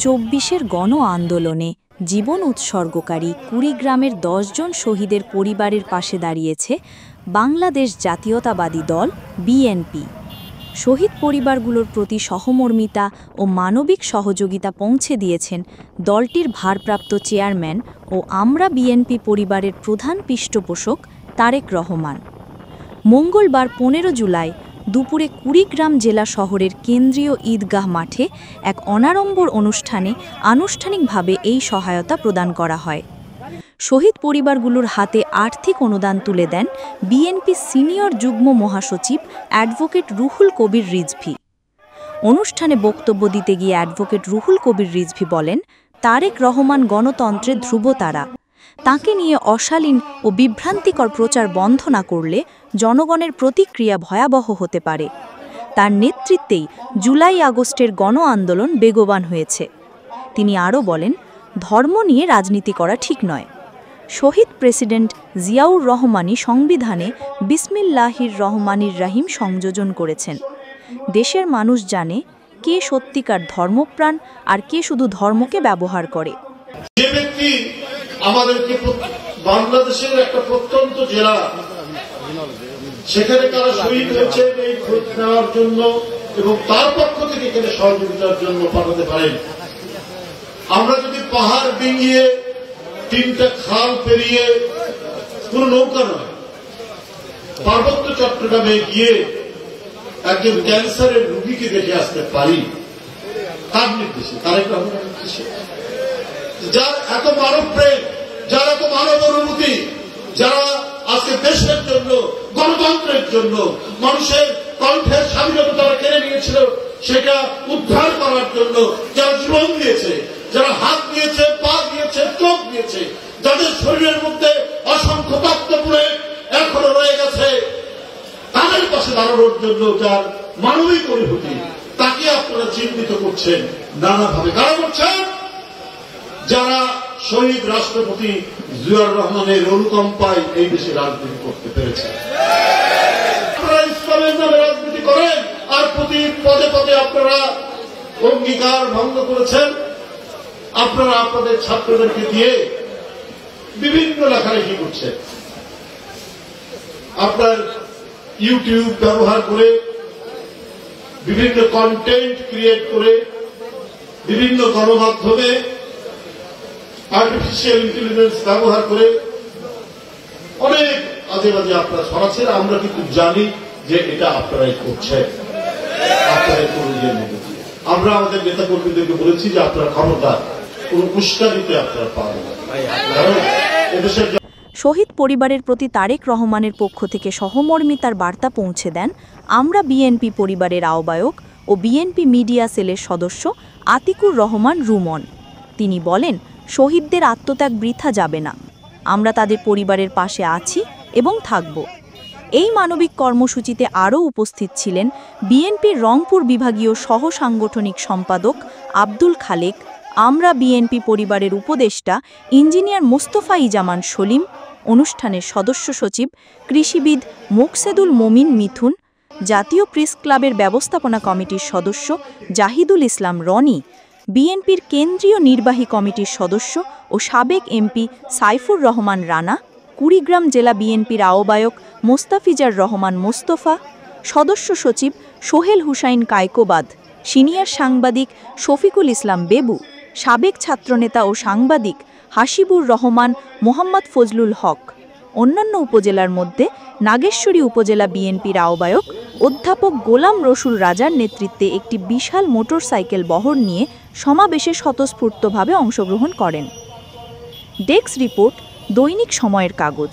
চব্বিশের গণ আন্দোলনে জীবন উৎসর্গকারী কুড়িগ্রামের ১০ জন শহীদের পরিবারের পাশে দাঁড়িয়েছে বাংলাদেশ জাতীয়তাবাদী দল বিএনপি। শহীদ পরিবারগুলোর প্রতি সহমর্মিতা ও মানবিক সহযোগিতা পৌঁছে দিয়েছেন দলটির ভারপ্রাপ্ত চেয়ারম্যান ও আমরা বিএনপি পরিবারের প্রধান পৃষ্ঠপোষক তারেক রহমান। মঙ্গলবার ১৫ জুলাই দুপুরে কুড়িগ্রাম জেলা শহরের কেন্দ্রীয় ঈদগাহ মাঠে এক অনাড়ম্বর অনুষ্ঠানে আনুষ্ঠানিকভাবে এই সহায়তা প্রদান করা হয়। শহীদ পরিবারগুলোর হাতে আর্থিক অনুদান তুলে দেন বিএনপি সিনিয়র যুগ্ম মহাসচিব অ্যাডভোকেট রুহুল কবির রিজভী। অনুষ্ঠানে বক্তব্য দিতে গিয়ে অ্যাডভোকেট রুহুল কবির রিজভী বলেন, তারেক রহমান গণতন্ত্রের ধ্রুবতারা। তাঁকে নিয়ে অশালীন ও বিভ্রান্তিকর প্রচার বন্ধ না করলে জনগণের প্রতিক্রিয়া ভয়াবহ হতে পারে। তার নেতৃত্বেই জুলাই আগস্টের গণ আন্দোলন বেগবান হয়েছে। তিনি আরও বলেন, ধর্ম নিয়ে রাজনীতি করা ঠিক নয়। শহীদ প্রেসিডেন্ট জিয়াউর রহমানই সংবিধানে বিসমিল্লাহির রহমানির রাহিম সংযোজন করেছেন। দেশের মানুষ জানে কে সত্যিকার ধর্মপ্রাণ আর কে শুধু ধর্মকে ব্যবহার করে। যে ব্যক্তি আমাদেরকে বাংলাদেশের একটা প্রত্যন্ত জেলা, সেখানে তারা শহীদ হয়েছে এই খোঁজ নেওয়ার জন্য এবং তার পক্ষ থেকে এখানে সহযোগিতার জন্য পাঠাতে পারেন। আমরা যদি পাহাড় ডিঙিয়ে 3টা খাল পেরিয়ে কোন নৌকা নয়, পার্বত্য চট্টগ্রামে গিয়ে একজন ক্যান্সারের রোগীকে দেখে আসতে পারি, তার নির্দেশে, তারেক রহমানের নির্দেশে, যার এত মানব প্রেম, যার এত মানব অনুভূতি, যারা আজকে দেশের জন্য, গণতন্ত্রের জন্য, মানুষের কণ্ঠের স্বাধীনতা তারা কেড়ে নিয়েছিল সেটা উদ্ধার করার জন্য যারা জীবন দিয়েছে, যারা হাত দিয়েছে, পা দিয়েছে, চোখ দিয়েছে, যাদের শরীরের মধ্যে অসংখ্য তত্ত্বপুরে এখনো রয়ে গেছে, তাদের পাশে দাঁড়ানোর জন্য যার মানবিক অনুভূতি, তাকে আপনারা চিহ্নিত করছেন নানাভাবে। কারা করছেন? যারা শহীদ রাষ্ট্রপতি জিয়াউর রহমানের অনুকম্পায় এই দেশে রাজনীতি করতে পেরেছে। আপনারা ইসলামের নামে রাজনীতি করেন আর প্রতি পদে পদে আপনারা অঙ্গীকার ভঙ্গ করেছেন। আপনারা আপনাদের ছাত্রদেরকে দিয়ে বিভিন্ন লেখালেখি করছেন, আপনার ইউটিউব ব্যবহার করে, বিভিন্ন কন্টেন্ট ক্রিয়েট করে, বিভিন্ন গণমাধ্যমে আর্টিফিশিয়াল ইন্টেলিজেন্স ব্যবহার করে অনেক আজে বাজে আপনারা ছড়াচ্ছেন। আমরা কিন্তু জানি যে এটা আপনারাই করছেন, আপনারাই করবেন। আমরা আমাদের নেতা কর্মীদেরকে বলেছি যে আপনারা ক্ষমতার কোন উস্কানিতে আপনারা পাবেন না। এদেশের শহীদ পরিবারের প্রতি তারেক রহমানের পক্ষ থেকে সহমর্মিতার বার্তা পৌঁছে দেন আমরা বিএনপি পরিবারের আহ্বায়ক ও বিএনপি মিডিয়া সেলের সদস্য আতিকুর রহমান রুমন। তিনি বলেন, শহীদদের আত্মত্যাগ বৃথা যাবে না। আমরা তাদের পরিবারের পাশে আছি এবং থাকব। এই মানবিক কর্মসূচিতে আরও উপস্থিত ছিলেন বিএনপির রংপুর বিভাগীয় সহ সাংগঠনিক সম্পাদক আব্দুল খালেক, আমরা বিএনপি পরিবারের উপদেষ্টা ইঞ্জিনিয়ার মোস্তফা ইজামান সলিম, অনুষ্ঠানের সদস্য সচিব কৃষিবিদ মোকসেদুল মমিন মিথুন, জাতীয় প্রেস ক্লাবের ব্যবস্থাপনা কমিটির সদস্য জাহিদুল ইসলাম রনি, বিএনপির কেন্দ্রীয় নির্বাহী কমিটির সদস্য ও সাবেক এমপি সাইফুর রহমান রানা, কুড়িগ্রাম জেলা বিএনপির আহ্বায়ক মোস্তাফিজার রহমান মোস্তফা, সদস্য সচিব সোহেল হুসাইন কায়কোবাদ, সিনিয়র সাংবাদিক শফিকুল ইসলাম বেবু, সাবেক ছাত্রনেতা ও সাংবাদিক হাসিবুর রহমান, মোহাম্মদ ফজলুল হক। অন্যান্য উপজেলার মধ্যে নাগেশ্বরী উপজেলা বিএনপির আহ্বায়ক অধ্যাপক গোলাম রসুল রাজার নেতৃত্বে একটি বিশাল মোটরসাইকেল বহর নিয়ে সমাবেশে স্বতঃস্ফূর্তভাবে অংশগ্রহণ করেন। ডেস্ক রিপোর্ট, দৈনিক সময়ের কাগজ।